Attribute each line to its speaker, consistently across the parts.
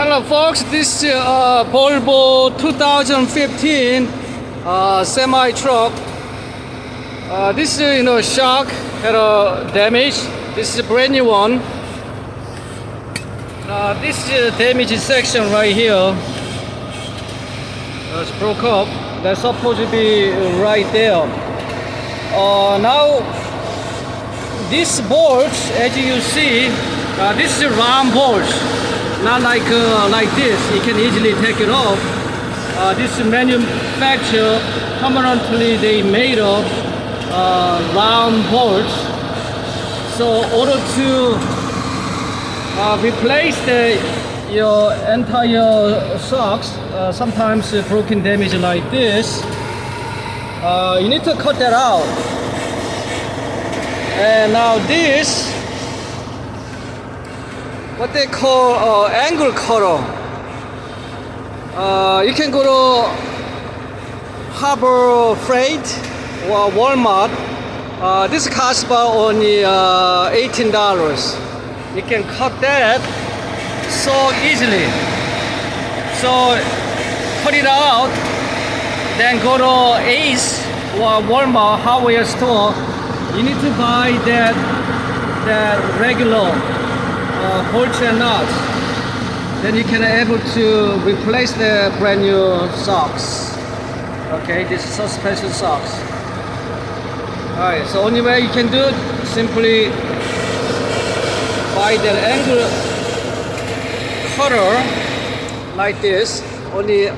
Speaker 1: Hello folks, this is Volvo 2015 semi truck. This is shock had a damage. This is a brand new one. This is a damaged section right here. It's broke up. That's supposed to be right there. Now this bolt, as you see, this is a round bolt. Not like this, you can easily take it off. This is manufactured permanently, they made of round bolts. So in order to replace your entire shocks, sometimes broken damage like this, you need to cut that out. And now this, what they call angle cutter. You can go to Harbor Freight or Walmart. This costs about only $18. You can cut that so easily. So cut it out, then go to Ace or Walmart hardware store. You need to buy that regular bolts and nuts. Then you can able to replace the brand new shocks. Okay, this is suspension shocks. Alright, so only way you can do it, simply buy that angle cutter like this, only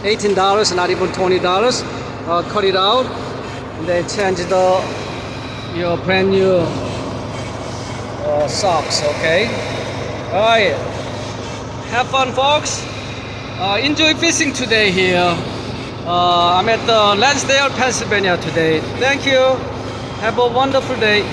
Speaker 1: $18, not even $20. Cut it out and then change your brand new socks. Okay, all right, have fun folks. Enjoy fishing today here. I'm at Lansdale, Pennsylvania today. Thank you, have a wonderful day.